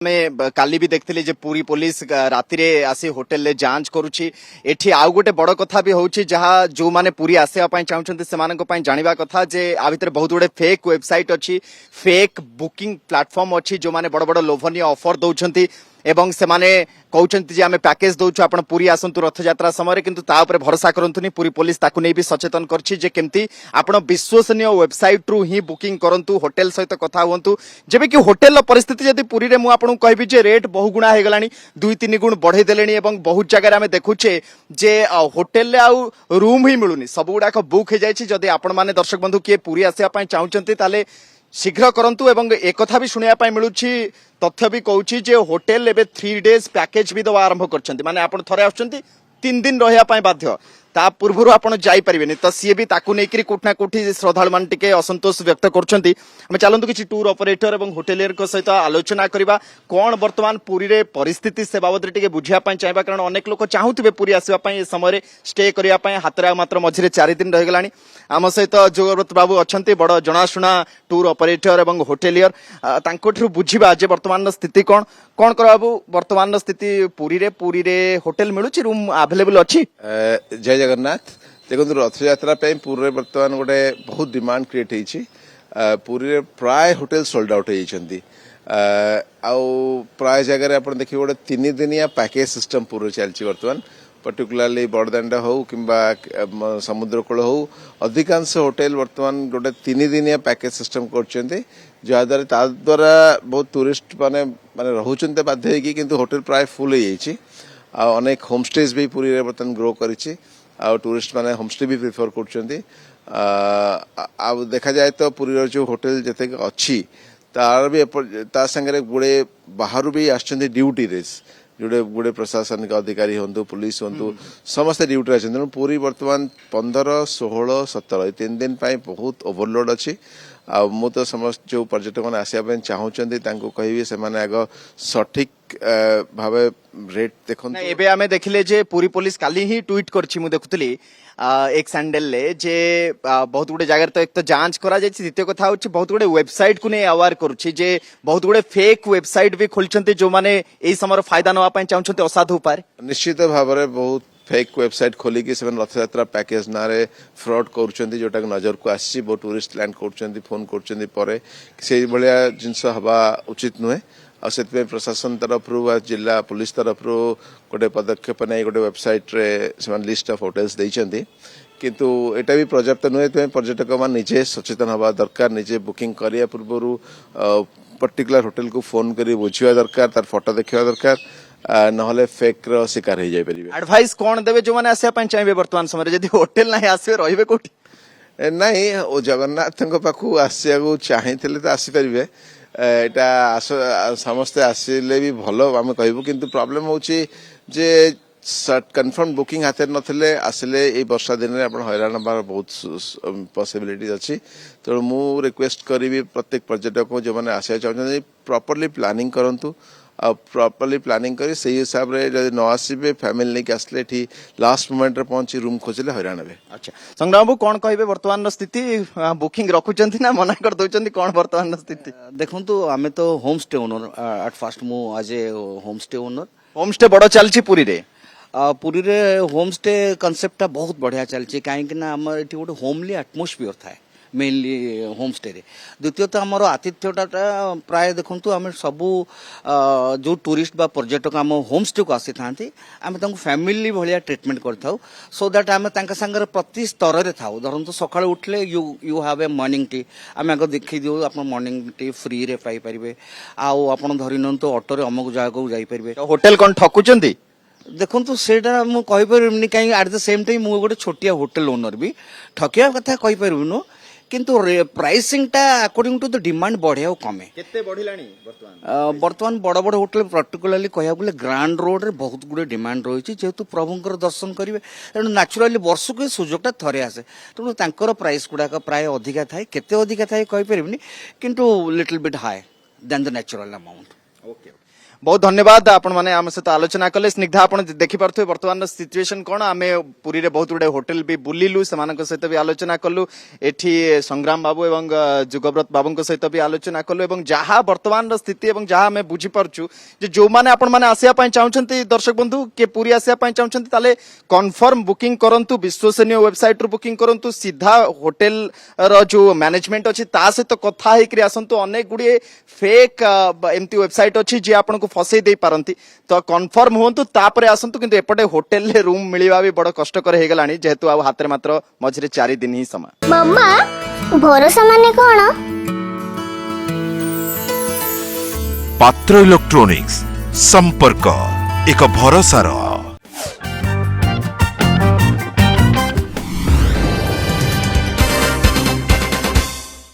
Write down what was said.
मैं काली भी देखली जे पूरी पुलिस राति रे आसी होटल ले जांच करूची एठी आउ गोटे बड़ कथा भी होची जहा जो माने पूरी आसे पई चाहउछन्ते सेमानक पई जानिबा कथा जे आ भितर बहुत गुडे फेक वेबसाइट अछि फेक बुकिंग प्लेटफॉर्म अछि जो माने बड़ बड़ लोभनीय ऑफर दउछन्ती एवं सेमाने कहउछन्ती जे आमे पैकेज दउछु आपण पूरी आसंतु रथ यात्रा समय किंतु ता ऊपर भरोसा करंतुनी पूरी पुलिस ताकु नै भी सचेतन करछि जे केमती आपण विश्वसनीय वेबसाइट रु ही बुकिंग करंतु होटल सहित कथा हुंतु जेबे कि होटल परिस्थिति जदि पूरी रे मु आपन कहबी जे रेट बहु गुणा हे गलानी 2-3 गुण बढ़े देलेनी एवं बहुत जगह आमे देखुचे जे होटल रे आउ रूम ही मिलुनी सब गुडा बुक हे जायछि जदि आपण माने दर्शक बंधु के पूरी आसे पई चाहउछन्ती ताले शीघ्र करंतु एवं एक कथा भी सुनिया पाई मिलुछि तथ्य भी कहउछि जे होटल एबे 3 डेज पैकेज भी दवा आरंभ करछन्ती माने आपण थरे आछन्ती 3 दिन रहिया पाई बाध्य ता पूर्वरु आपण जाई परिबेनी तो सी भी ताकू नेकरी कोठना कोठी श्रद्धालु मान टिके असंतोष व्यक्त करछन्ती हम चलंतु किछि टूर ऑपरेटर एवं होटेलियर को सहित आलोचना करबा कोन वर्तमान पूरी रे परिस्थिति से बाबद रे टिके बुझिया पाई चाहबा कारण अनेक लोक चाहूथिबे पूरी आसीबा पाई ए समय रे स्टे करिया पाई हातरा मात्र मझिरे 4 दिन रहि गलानी आम सहित जोगव्रत बाबू अछन्ती बड़ जणाशुना टूर ऑपरेटर एवं होटेलियर तांकोठरु बुझिबा जे वर्तमान स्थिति कोन कोन कर बाबू वर्तमान स्थिति पूरी रे होटल मिलुची रूम अवेलेबल अछि जय जगन्नाथ देखो रथ यात्रा पूरे बर्तमान गोटे बहुत डिमांड क्रिएट होती पूरी प्राय होटेल सोल्ड आउट होती प्राय जगह आप देखिए गोटे 3 दिनिया पैकेज सिस्टम पूरे चलती बर्तमान पर्टिकुलाली बड़दाण्ड हो कि समुद्र कूल हो अधिकांश होटेल बर्तमान गोटे 3 दिनिया पैकेज सिस्टम कर द्वारा बहुत टूरिस्ट माने माने रोचते बाध्य किंतु होटेल प्राय फुल हो जाइए अनेक होमस्टेज भी पूरी बर्तमान ग्रो करी टूरिस्ट माने होमस्टे भी प्रिफर कर देखा जाए तो पूरी जो होटेल जिते अच्छी तार भी ता संगे गुड़े बाहर भी आछन्ती ड्यूटी रे जोड़े गुड़े प्रशासनिक अधिकारी हूँ पुलिस हूँ समस्त ड्यूटी अच्छे पूरी बर्तमान 15, 16, 17 3 दिन बहुत ओवरलोड अच्छी मु तो समस्त जो पर्यटक मैंने आसपा चाहूँगी कहि से आग सठिक भाव रेट देखो एबे आमे देखिले जे पूरी पुलिस काली ही ट्वीट करछि मु देखुतली एक सैंडल ले जे बहुत गुडे जगह तो एक तो जांच करा जाय द्वितीय कथा होछि बहुत गुडे वेबसाइट को ने अवेयर करूछि जे बहुत गुडे फेक वेबसाइट भी खोलछन्ते जो माने एई समर फायदा नवा पय चाहछन्ते असाधु उपाय निश्चित भाव रे बहुत फेक वेबसाइट खोलिकी से रथ यात्रा पैकेज ना फ्रॉड कर जोटा नजर को आसी बहुत टूरिस्ट लैंड कर फोन कर जिनस हवा उचित नुहे से प्रशासन तरफ जिला पुलिस तरफ गोटे पदक्षेप नहीं गोटे वेबसाइट रे लिस्ट ऑफ होटेल्स देइछन्ती किंतु एटा भी पर्याप्त नुहे पर्यटक मान निजे सचेतन हवा दरकार निजे बुकिंग करिया पूर्व पर्टिकुलर होटेल को फोन करी बुझिया दरकार तार फोटो देखिया दरकार नहले फेक रो शिकार हो जाय परिबे एडवाइस कोन देबे जो माने आसे पय चाहिबे वर्तमान समय जदी होटेल नाही आसे रहिबे कोठी नहीं ओ जगन्नाथ पाखु आसिया को चाहिथिले तो आसी परिबे एटा समस्ते आसिले भी भलो आम कहबू किंतु प्रॉब्लम होची जे कन्फर्म बुकिंग हाथ नथिले आसिले ए वर्षा दिन में आपण हैरान हबार बहुत पॉसिबिलिटीज अच्छी तो मु रिक्वेस्ट करी प्रत्येक पर्यटक को जो मैंने आसिया चाहते प्रॉपर्ली प्लानिंग करंतु प्रॉपर्ली प्लानिंग करी से हिसाब रे जदि न आसीबे फैमिली लेके आसले ठी लास्ट मोमेंट रे पहुंची रूम खोजले हैरान हेबे। अच्छा संग्राम बाबू कोन कहबे वर्तमान स्थिति बुकिंग रखुचंती ना मना कर दोचंती कोन वर्तमान स्थिति देखंतु आमे तो home stay owner at first मु आज ए home stay owner home stay बड़ चलची पूरी रे होम स्टे कांसेप्ट बहुत बढ़िया चलची काहे कि ना हमर एठी गोटे होमली एटमॉस्फियर थाए मेनली होम स्टे रे द्वितीयत आमर आतिथ्यटा प्राय देखंतु आम सबू जो टूरिस्ट बा पर्यटक आम होम स्टे को आसी थांती आम तांको फैमिली भलिया ट्रीटमेंट करथाउ सो दैट आम तांका संगर प्रति स्तर रे थाउ धरंतु सकाळ उठले you have a morning tea आम आग देखि दिउ आपण मॉर्निंग टी फ्री रे पाई परिबे आउ आपण धरि नंतु ऑटो रे अमुक जागा को जाई परिबे होटल कोन ठकुचंती देखंतु सेटा मु कहि परबिनी काई एट द सेम टाइम मु गोटे छोटिया होटल ओनर भी ठकिया कथा कहि परबिनो किंतु प्राइसिंग टा अकॉर्डिंग टू द डिमांड बढ़े और कमे केते बढ़िलानी वर्तमान वर्तमान बड़ बड़ होटल पर्टिकुलरली कहया बोले ग्रांड रोड रे बहुत गुडे डिमांड रही जेहेतु प्रभुंकर दर्शन करेंगे तेणु नेचुराली वर्ष को सुजोगटा थरे आसे तेणु तांकर प्राइस गुड़ाक प्राय अधिका थाए केते अधिका थाए कहि परबिनी किंतु little bit high than the natural amount बहुत धन्यवाद आपण माने आम सहित आलोचना कले स्निग्धा आपण देखि पारथु वर्तमान सिचुएशन कोन आमे पुरी रे बहुत गुडे होटल भी बुलिलु समानक सहित भी आलोचना कलु एठी संग्राम बाबू एवं जुगव्रत बाबूଙ୍କ सहित भी आलोचना कलु एवं जहा वर्तमान स्थिति एवं जहा हमें बुझी परछु जे जो माने आपण माने आसिया पई चाहुचंती दर्शक बंधु के पुरी आसिया पई चाहुचंती ताले कन्फर्म बुकिंग करंतु विश्वसनीय वेबसाइट रू बुकिंग करंतु सीधा होटल रो जो मैनेजमेंट अछि ता सहित कथा हे करी आसंतु अनेक गुडी फेक एमती वेबसाइट अछि जे आपण फसई दे पारंती तो कन्फर्म हुंतु तापरे आसंतु किंतु एपटे होटल रे रूम मिलिबा भी बड़ कष्टकर हे गलानी जेहेतु आ हाथ रे मात्र मझरे 4 दिन ही समय मम्मा भरोसा माने कोन पात्र इलेक्ट्रॉनिक्स संपर्क एक भरोसार